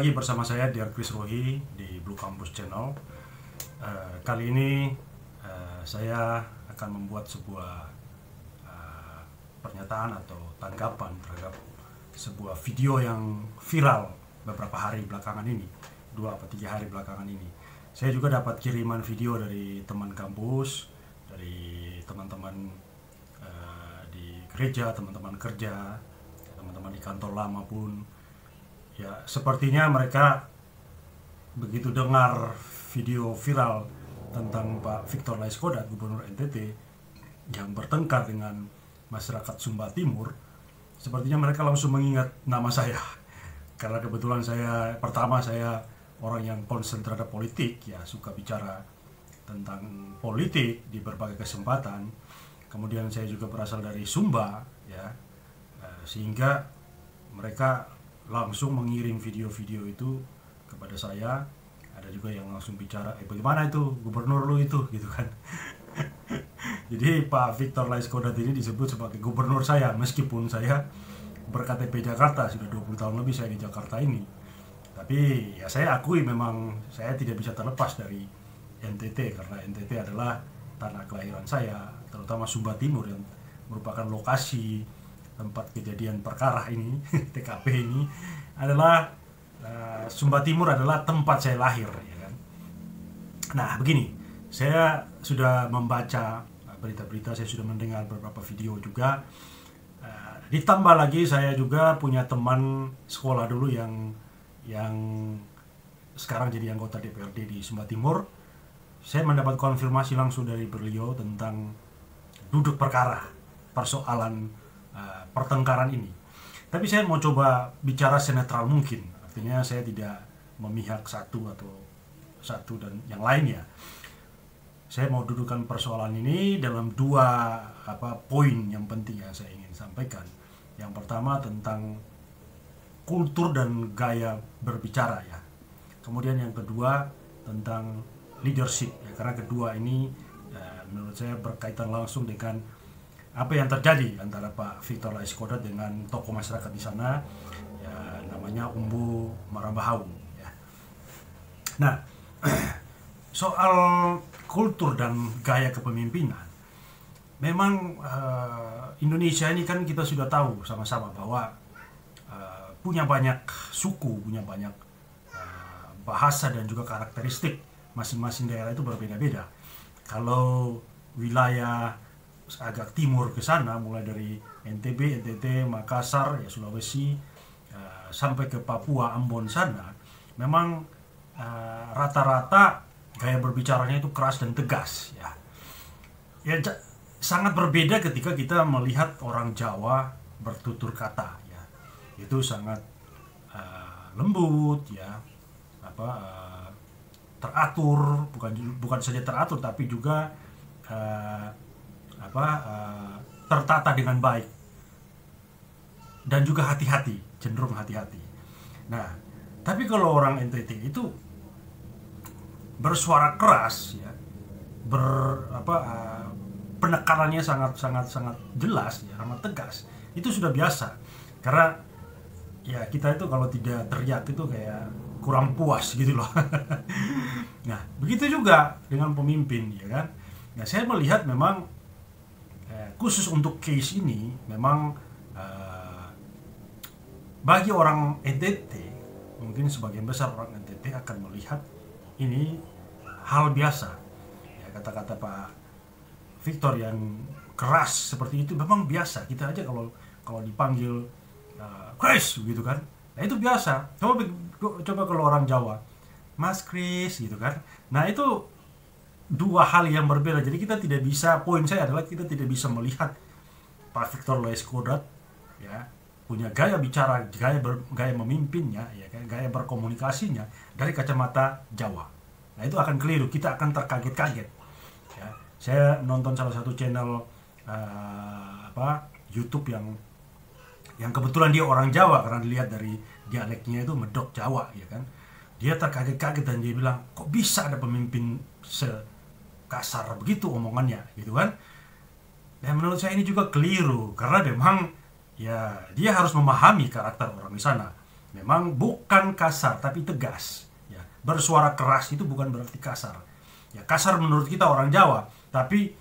lagi bersama saya Diar Chris Rohi di Blue Campus Channel. Kali ini saya akan membuat sebuah pernyataan atau tanggapan terhadap sebuah video yang viral beberapa hari belakangan ini, 2 atau 3 hari belakangan ini. Saya juga dapat kiriman video dari teman kampus, dari teman-teman di gereja, teman-teman kerja, teman-teman di kantor lama pun. Ya, sepertinya mereka begitu dengar video viral tentang Pak Victor Laiskodat, Gubernur NTT, yang bertengkar dengan masyarakat Sumba Timur, sepertinya mereka langsung mengingat nama saya. Karena kebetulan saya orang yang concern terhadap politik, ya suka bicara tentang politik di berbagai kesempatan. Kemudian saya juga berasal dari Sumba, ya, sehingga mereka langsung mengirim video-video itu kepada saya. Ada juga yang langsung bicara, bagaimana itu gubernur lu itu, gitu kan. Jadi Pak Victor Laiskodat ini disebut sebagai gubernur saya, meskipun saya ber-KTP Jakarta, sudah 20 tahun lebih saya di Jakarta ini. Tapi ya saya akui memang saya tidak bisa terlepas dari NTT, karena NTT adalah tanah kelahiran saya, terutama Sumba Timur yang merupakan lokasi tempat kejadian perkara ini. TKP ini adalah Sumba Timur adalah tempat saya lahir, ya kan. Nah, begini, saya sudah membaca berita-berita, saya sudah mendengar beberapa video juga. Ditambah lagi saya juga punya teman sekolah dulu yang sekarang jadi anggota DPRD di Sumba Timur. Saya mendapat konfirmasi langsung dari beliau tentang duduk perkara persoalan pertengkaran ini. Tapi saya mau coba bicara senetral mungkin. Artinya saya tidak memihak satu dan yang lainnya. Saya mau dudukan persoalan ini dalam 2 poin yang penting yang saya ingin sampaikan. Yang pertama tentang kultur dan gaya berbicara, ya. Kemudian yang kedua tentang leadership, ya, karena kedua ini menurut saya berkaitan langsung dengan apa yang terjadi antara Pak Victor Laiskodat dengan tokoh masyarakat di sana, ya, namanya Umbu Marambahau, ya. Nah, soal kultur dan gaya kepemimpinan, memang Indonesia ini kan kita sudah tahu sama-sama bahwa punya banyak suku, punya banyak bahasa dan juga karakteristik. Masing-masing daerah itu berbeda-beda. Kalau wilayah agak timur ke sana, mulai dari NTB, NTT, Makassar, ya, Sulawesi, sampai ke Papua, Ambon sana, memang rata-rata gaya berbicaranya itu keras dan tegas, ya. Ya, sangat berbeda ketika kita melihat orang Jawa bertutur kata, ya. Itu sangat lembut, ya, teratur, bukan saja teratur tapi juga tertata dengan baik dan juga hati-hati, cenderung hati-hati. Nah, tapi kalau orang NTT itu bersuara keras, ya, penekanannya sangat jelas, ya, sangat tegas. Itu sudah biasa, karena ya kita itu kalau tidak teriak itu kayak kurang puas gitu loh. Nah, begitu juga dengan pemimpin, ya kan. Nah, saya melihat memang khusus untuk case ini memang bagi orang NTT, mungkin sebagian besar orang NTT akan melihat ini hal biasa, ya. Kata-kata Pak Victor yang keras seperti itu memang biasa. Kita aja kalau dipanggil Chris gitu kan, nah itu biasa. Coba kalau orang Jawa, Mas Chris gitu kan. Nah, itu 2 hal yang berbeda. Jadi kita tidak bisa, poin saya adalah kita tidak bisa melihat Pak Victor Laiskodat, ya, punya gaya bicara, gaya memimpinnya, ya, gaya berkomunikasinya dari kacamata Jawa. Nah, itu akan keliru, kita akan terkaget-kaget, ya. Saya nonton salah satu channel YouTube yang kebetulan dia orang Jawa, karena dilihat dari dialeknya itu medok Jawa, ya kan. Dia terkaget-kaget dan dia bilang, kok bisa ada pemimpin sekasar begitu omongannya, gitu kan. Dan menurut saya ini juga keliru, karena memang ya dia harus memahami karakter orang di sana. memang bukan kasar tapi tegas. Ya, bersuara keras itu bukan berarti kasar. Ya, kasar menurut kita orang Jawa, tapi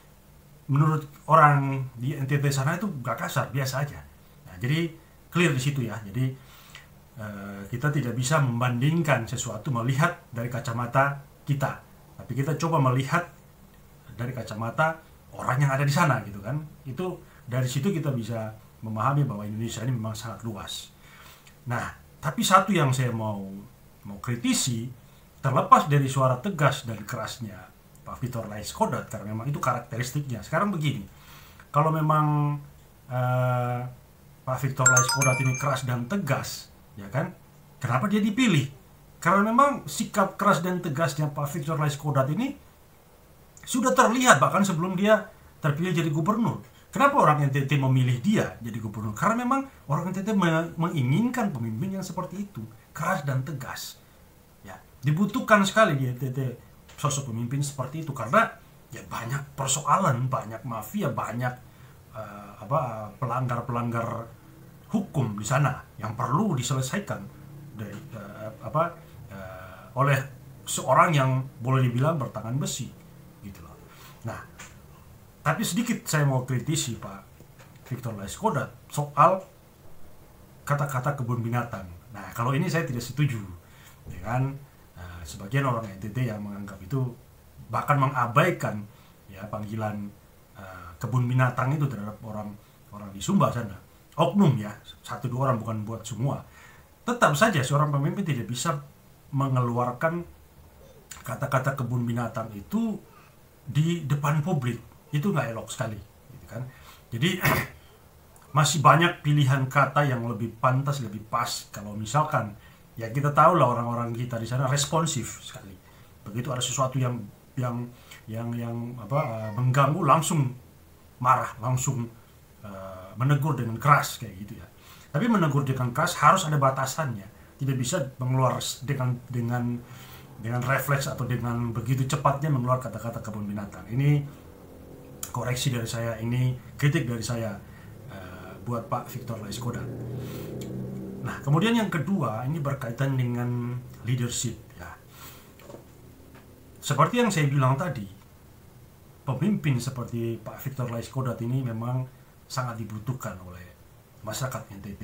menurut orang di NTT sana itu gak kasar, biasa aja. Nah, jadi clear di situ ya. Jadi kita tidak bisa membandingkan sesuatu melihat dari kacamata kita, tapi kita coba melihat dari kacamata orang yang ada di sana gitu kan. Itu dari situ kita bisa memahami bahwa Indonesia ini memang sangat luas. Nah, tapi satu yang saya mau kritisi, terlepas dari suara tegas dan kerasnya Pak Victor Laiskodat, karena memang itu karakteristiknya. Sekarang begini, kalau memang Pak Victor Laiskodat ini keras dan tegas, ya kan, kenapa dia dipilih? Karena memang sikap keras dan tegasnya Pak Victor Laiskodat ini sudah terlihat bahkan sebelum dia terpilih jadi gubernur. Kenapa orang NTT memilih dia jadi gubernur? Karena memang orang NTT menginginkan pemimpin yang seperti itu, keras dan tegas. Ya, dibutuhkan sekali di NTT sosok pemimpin seperti itu, karena ya banyak persoalan, banyak mafia, banyak pelanggar-pelanggar hukum di sana yang perlu diselesaikan dari, oleh seorang yang boleh dibilang bertangan besi gitu loh. Nah, tapi sedikit saya mau kritisi Pak Victor Laiskodat soal kata-kata kebun binatang. Nah, kalau ini saya tidak setuju, ya kan? Sebagian orang NTT yang menganggap itu, bahkan mengabaikan ya panggilan kebun binatang itu terhadap orang di Sumba sana. Oknum ya, 1-2 orang, bukan buat semua. Tetap saja seorang pemimpin tidak bisa mengeluarkan kata-kata kebun binatang itu di depan publik. Itu nggak elok sekali gitu kan. Jadi masih banyak pilihan kata yang lebih pantas, lebih pas. Kalau misalkan ya kita tahu lah orang-orang kita di sana responsif sekali. Begitu ada sesuatu yang mengganggu, langsung marah, langsung menegur dengan keras kayak gitu ya. Tapi menegur dengan keras harus ada batasannya. Tidak bisa mengeluar dengan refleks atau dengan begitu cepatnya mengeluar kata-kata kebun binatang. Ini koreksi dari saya, ini kritik dari saya buat Pak Victor Laiskodat. Nah, kemudian yang kedua, ini berkaitan dengan leadership ya. Seperti yang saya bilang tadi, pemimpin seperti Pak Victor Laiskodat ini memang sangat dibutuhkan oleh masyarakat NTT.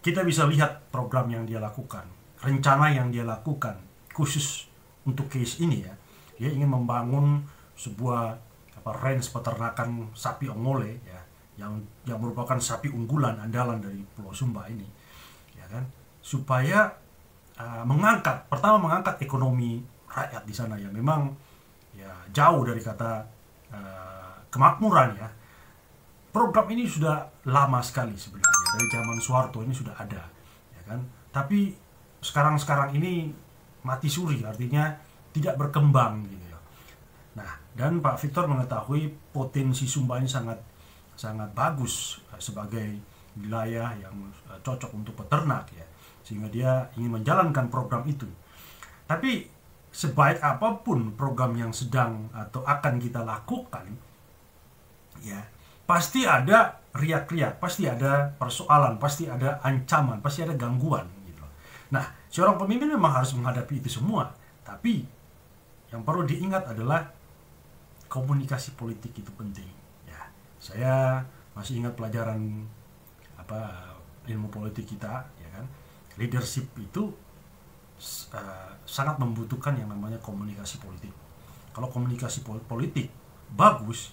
Kita bisa lihat program yang dia lakukan, rencana yang dia lakukan khusus untuk case ini ya. Dia ingin membangun sebuah range peternakan sapi ongole ya, yang merupakan sapi unggulan andalan dari Pulau Sumba ini, ya kan, supaya mengangkat ekonomi rakyat di sana ya. Memang ya jauh dari kata kemakmuran ya. Program ini sudah lama sekali sebenarnya, dari zaman Soeharto ini sudah ada, ya kan. Tapi sekarang ini mati suri, artinya tidak berkembang gitu ya. Nah, dan Pak Victor mengetahui potensi Sumba ini sangat bagus sebagai wilayah yang cocok untuk peternak ya, sehingga dia ingin menjalankan program itu. Tapi sebaik apapun program yang sedang atau akan kita lakukan ya, pasti ada riak-riak, pasti ada persoalan, pasti ada ancaman, pasti ada gangguan gitu. Nah, seorang pemimpin memang harus menghadapi itu semua, tapi yang perlu diingat adalah komunikasi politik itu penting ya. Saya masih ingat pelajaran ilmu politik kita ya kan. Leadership itu sangat membutuhkan yang namanya komunikasi politik. Kalau komunikasi politik bagus,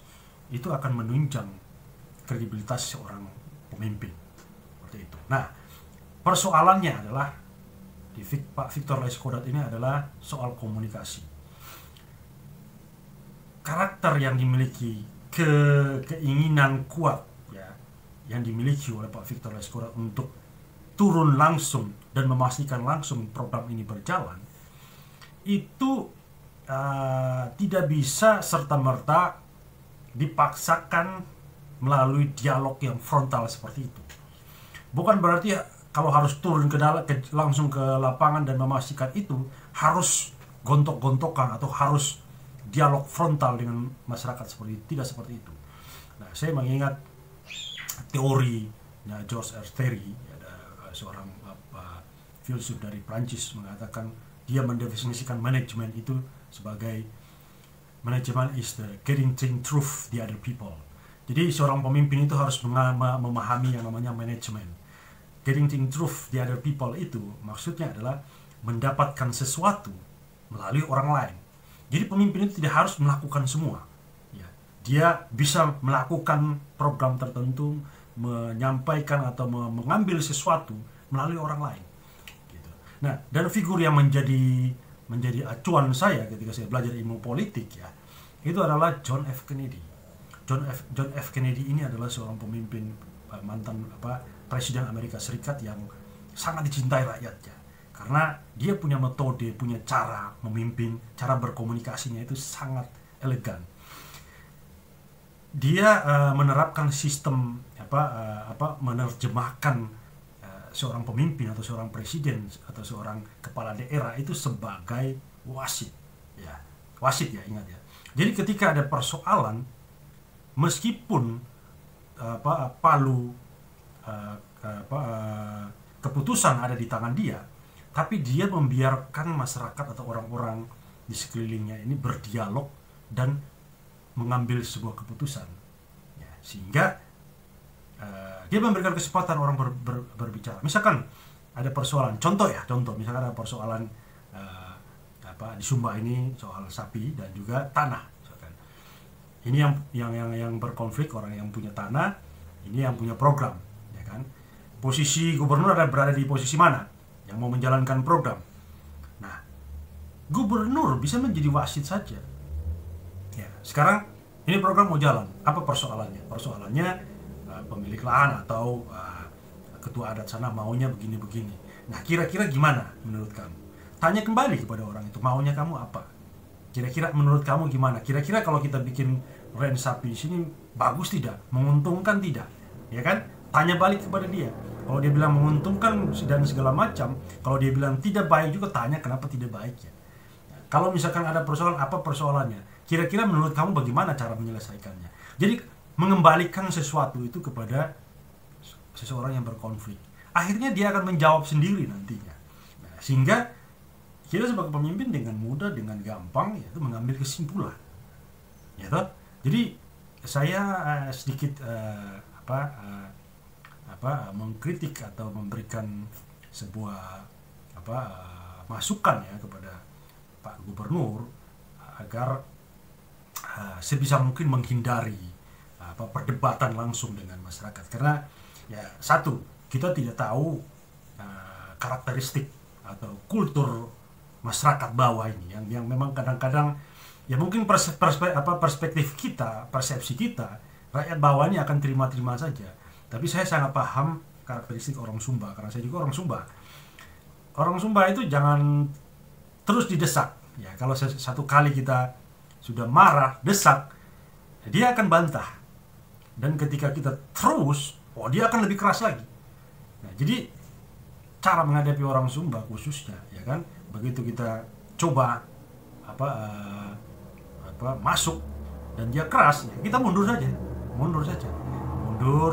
itu akan menunjang kredibilitas seorang pemimpin seperti itu. Nah, persoalannya adalah di Pak Victor Laiskodat ini adalah soal komunikasi. Karakter yang dimiliki, keinginan kuat ya, yang dimiliki oleh Pak Victor Laiskodat untuk turun langsung dan memastikan langsung program ini berjalan, itu tidak bisa serta-merta dipaksakan melalui dialog yang frontal seperti itu. Bukan berarti kalau harus turun langsung ke lapangan dan memastikan itu harus gontok-gontokan atau harus dialog frontal dengan masyarakat seperti itu. Tidak seperti itu. Nah, saya mengingat teori George R. Terry, ada seorang filsuf dari Prancis, mengatakan dia mendefinisikan manajemen itu sebagai manajemen is the getting truth the other people. Jadi seorang pemimpin itu harus memahami yang namanya manajemen. Getting truth the other people itu maksudnya adalah mendapatkan sesuatu melalui orang lain. Jadi pemimpin itu tidak harus melakukan semua. Ya, dia bisa melakukan program tertentu, menyampaikan atau mengambil sesuatu melalui orang lain. Gitu. Nah, dan figur yang menjadi acuan saya ketika saya belajar ilmu politik ya, itu adalah John F. Kennedy. John F. Kennedy ini adalah seorang pemimpin mantan Presiden Amerika Serikat yang sangat dicintai rakyatnya. Karena dia punya metode, punya cara memimpin, cara berkomunikasinya itu sangat elegan. Dia menerapkan sistem menerjemahkan seorang pemimpin atau seorang presiden atau seorang kepala daerah itu sebagai wasit. Ya, wasit ya, ingat ya. Jadi ketika ada persoalan, meskipun keputusan ada di tangan dia, tapi dia membiarkan masyarakat atau orang-orang di sekelilingnya ini berdialog dan mengambil sebuah keputusan. Ya, sehingga dia memberikan kesempatan orang berbicara. Misalkan ada persoalan, contoh misalkan ada persoalan di Sumba ini soal sapi dan juga tanah. Misalkan. Ini yang berkonflik, orang yang punya tanah, ini yang punya program, ya kan? Posisi gubernur berada di posisi mana? Yang mau menjalankan program. Nah, gubernur bisa menjadi wasit saja. Ya, sekarang ini program mau jalan. Apa persoalannya? Persoalannya pemilik lahan atau ketua adat sana maunya begini-begini. Nah, kira-kira gimana menurut kamu? Tanya kembali kepada orang itu, maunya kamu apa? Kira-kira menurut kamu gimana? Kira-kira kalau kita bikin ranch sapi di sini bagus tidak? Menguntungkan tidak? Ya kan? Tanya balik kepada dia. Kalau dia bilang menguntungkan dan segala macam, kalau dia bilang tidak baik juga, tanya kenapa tidak baik ya. Kalau misalkan ada persoalan, apa persoalannya? Kira-kira menurut kamu bagaimana cara menyelesaikannya? Jadi mengembalikan sesuatu itu kepada seseorang yang berkonflik. Akhirnya dia akan menjawab sendiri nantinya. Nah, sehingga kita sebagai pemimpin dengan mudah, dengan gampang yaitu mengambil kesimpulan. Ya toh? Jadi saya sedikit mengkritik atau memberikan sebuah masukan ya kepada Pak Gubernur agar sebisa mungkin menghindari perdebatan langsung dengan masyarakat, karena ya satu, kita tidak tahu karakteristik atau kultur masyarakat bawah ini yang memang kadang-kadang ya mungkin perspektif kita, persepsi kita, rakyat bawah ini akan terima-terima saja. Tapi saya sangat paham karakteristik orang Sumba, karena saya juga orang Sumba. Orang Sumba itu jangan terus didesak. Ya, kalau satu kali kita sudah marah, desak, dia akan bantah. Dan ketika kita terus, dia akan lebih keras lagi. Nah, jadi cara menghadapi orang Sumba khususnya, ya kan, begitu kita coba masuk dan dia keras, ya, kita mundur saja,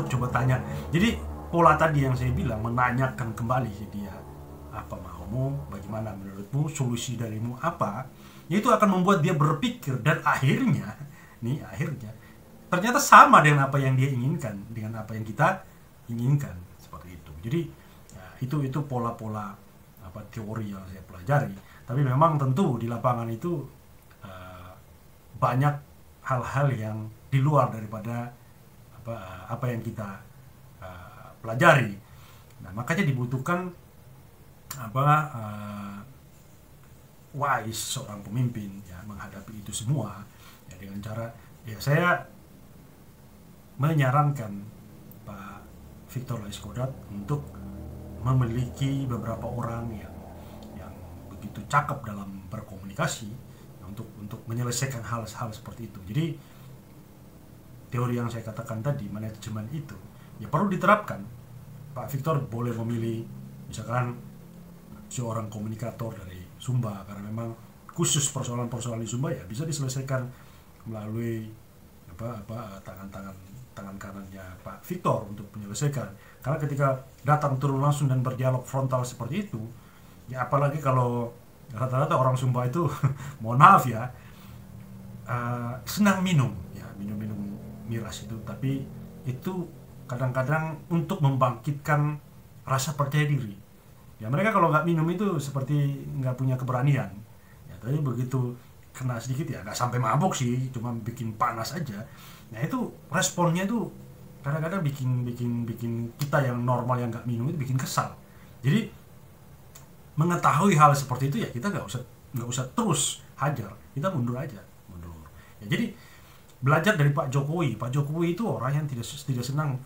coba tanya. Jadi pola tadi yang saya bilang, menanyakan kembali dia, apa maumu, bagaimana menurutmu, solusi darimu apa, itu akan membuat dia berpikir dan akhirnya ternyata sama dengan apa yang dia inginkan, dengan apa yang kita inginkan, seperti itu. Jadi ya, itu pola-pola teori yang saya pelajari. Tapi memang tentu di lapangan itu banyak hal-hal yang di luar daripada apa yang kita pelajari. Nah, makanya dibutuhkan wise seorang pemimpin ya menghadapi itu semua ya, dengan cara ya saya menyarankan Pak Victor Laiskodat untuk memiliki beberapa orang yang begitu cakap dalam berkomunikasi untuk menyelesaikan hal-hal seperti itu. Jadi teori yang saya katakan tadi, manajemen itu ya perlu diterapkan. Pak Victor boleh memilih misalkan seorang komunikator dari Sumba, karena memang khusus persoalan-persoalan di Sumba ya bisa diselesaikan melalui tangan kanannya Pak Victor untuk menyelesaikan. Karena ketika datang turun langsung dan berdialog frontal seperti itu, ya apalagi kalau rata-rata orang Sumba itu mohon maaf ya, senang minum miras itu, tapi itu kadang-kadang untuk membangkitkan rasa percaya diri. Ya mereka kalau nggak minum itu seperti nggak punya keberanian. Ya, tapi begitu kena sedikit ya nggak sampai mabuk sih, cuma bikin panas aja. Nah itu responnya itu kadang-kadang bikin kita yang normal yang nggak minum itu bikin kesal. Jadi mengetahui hal seperti itu ya kita nggak usah terus hajar, kita mundur aja, mundur. Ya, jadi belajar dari Pak Jokowi. Pak Jokowi itu orang yang tidak senang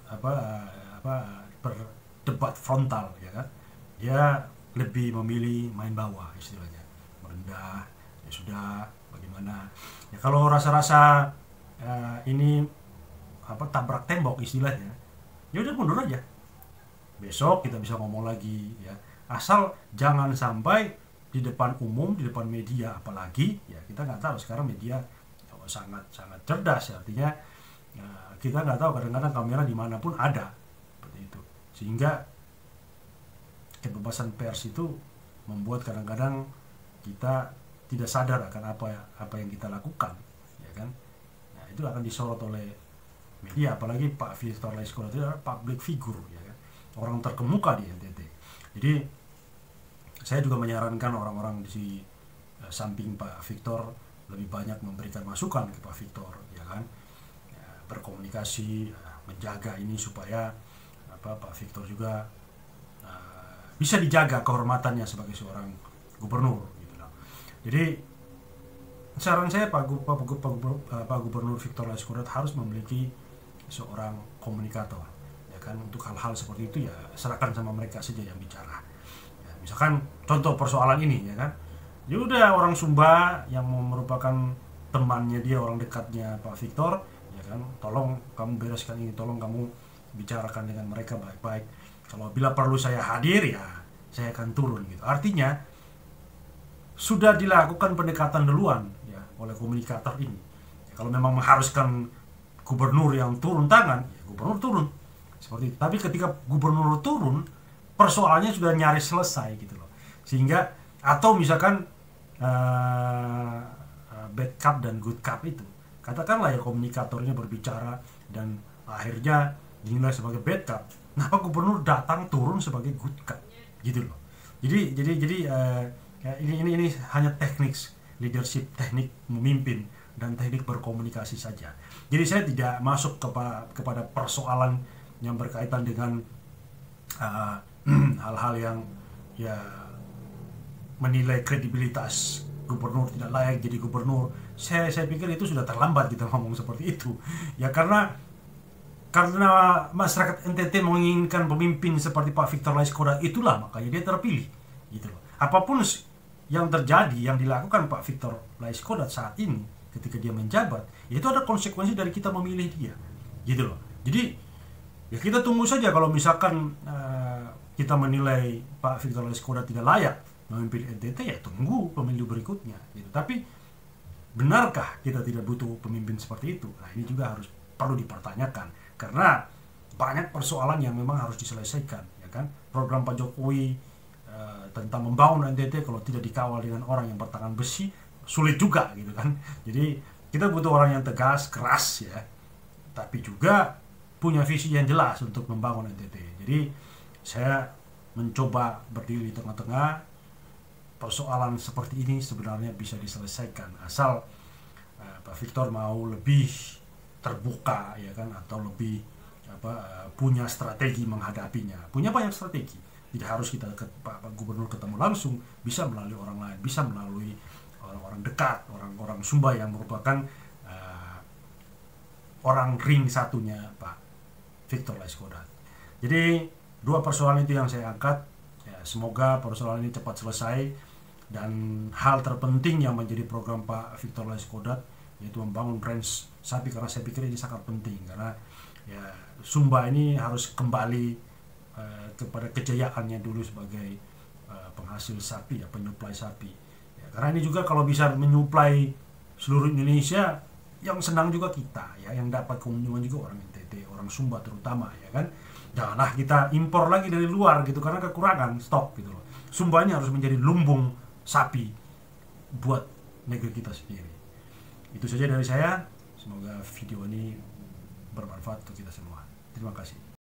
berdebat frontal, ya kan? Dia lebih memilih main bawah istilahnya, merendah. Ya sudah, bagaimana? Ya kalau rasa-rasa ini tabrak tembok istilahnya, ya udah mundur aja. Besok kita bisa ngomong lagi, ya. Asal jangan sampai di depan umum, di depan media, apalagi ya kita nggak tahu sekarang media sangat cerdas ya, artinya kita nggak tahu kadang-kadang kamera dimanapun ada seperti itu, sehingga kebebasan pers itu membuat kadang-kadang kita tidak sadar akan apa yang kita lakukan, ya kan? Nah, itu akan disorot oleh media, apalagi Pak Victor Laiskodat itu adalah public figure, ya kan? Orang terkemuka di NTT. Jadi saya juga menyarankan orang-orang di samping Pak Victor lebih banyak memberikan masukan ke Pak Victor, ya kan, ya, berkomunikasi, menjaga ini supaya Pak Victor juga bisa dijaga kehormatannya sebagai seorang gubernur, gitu loh. Jadi saran saya Pak Gubernur Victor Laiskodat harus memiliki seorang komunikator, ya kan, untuk hal-hal seperti itu ya serahkan sama mereka saja yang bicara. Ya, misalkan contoh persoalan ini, ya kan. Ya udah, orang Sumba yang merupakan temannya dia, orang dekatnya Pak Victor, ya kan, tolong kamu bereskan ini, tolong kamu bicarakan dengan mereka baik-baik. Kalau bila perlu saya hadir ya saya akan turun, gitu. Artinya sudah dilakukan pendekatan duluan ya oleh komunikator ini. Ya, kalau memang mengharuskan gubernur yang turun tangan, ya gubernur turun seperti itu. Tapi ketika gubernur turun, persoalannya sudah nyaris selesai, gitu loh. Sehingga atau misalkan bad cup dan good cup itu, katakanlah ya komunikatornya berbicara dan akhirnya dinilai sebagai bad cup, kenapa gubernur datang turun sebagai good cup, gitu loh. Jadi ini hanya teknik leadership, teknik memimpin dan teknik berkomunikasi saja. Jadi saya tidak masuk kepada persoalan yang berkaitan dengan hal-hal yang ya menilai kredibilitas gubernur tidak layak jadi gubernur. Saya pikir itu sudah terlambat kita ngomong seperti itu. Ya karena masyarakat NTT menginginkan pemimpin seperti Pak Victor Laiskodat, itulah makanya dia terpilih, gitu loh. Apapun yang terjadi, yang dilakukan Pak Victor Laiskodat saat ini ketika dia menjabat, itu ada konsekuensi dari kita memilih dia, gitu loh. Jadi ya kita tunggu saja kalau misalkan kita menilai Pak Victor Laiskodat tidak layak memimpin NTT, ya tunggu pemilu berikutnya, gitu. Tapi benarkah kita tidak butuh pemimpin seperti itu? Nah, ini juga perlu dipertanyakan karena banyak persoalan yang memang harus diselesaikan, ya kan? Program Pak Jokowi tentang membangun NTT kalau tidak dikawal dengan orang yang bertangan besi sulit juga, gitu kan? Jadi kita butuh orang yang tegas, keras, ya, tapi juga punya visi yang jelas untuk membangun NTT. Jadi saya mencoba berdiri di tengah-tengah. Persoalan seperti ini sebenarnya bisa diselesaikan asal Pak Victor mau lebih terbuka, ya kan, atau lebih punya strategi menghadapinya. Punya banyak strategi. Tidak harus kita Pak Gubernur ketemu langsung, bisa melalui orang lain, bisa melalui orang-orang dekat, orang-orang Sumba yang merupakan orang ring satunya Pak Victor Laiskodat. Jadi dua persoalan itu yang saya angkat. Ya, semoga persoalan ini cepat selesai. Dan hal terpenting yang menjadi program Pak Victor Laiskodat yaitu membangun range sapi, karena saya pikir ini sangat penting karena ya Sumba ini harus kembali kepada kejayaannya dulu sebagai penghasil sapi, ya, penyuplai sapi. Ya, karena ini juga kalau bisa menyuplai seluruh Indonesia, yang senang juga kita, ya, yang dapat keuntungan juga orang NTT. orang Sumba terutama, ya kan. Janganlah kita impor lagi dari luar gitu karena kekurangan stok gitu loh. Sumbanya harus menjadi lumbung sapi buat negeri kita sendiri. Itu saja dari saya. Semoga video ini bermanfaat untuk kita semua. Terima kasih.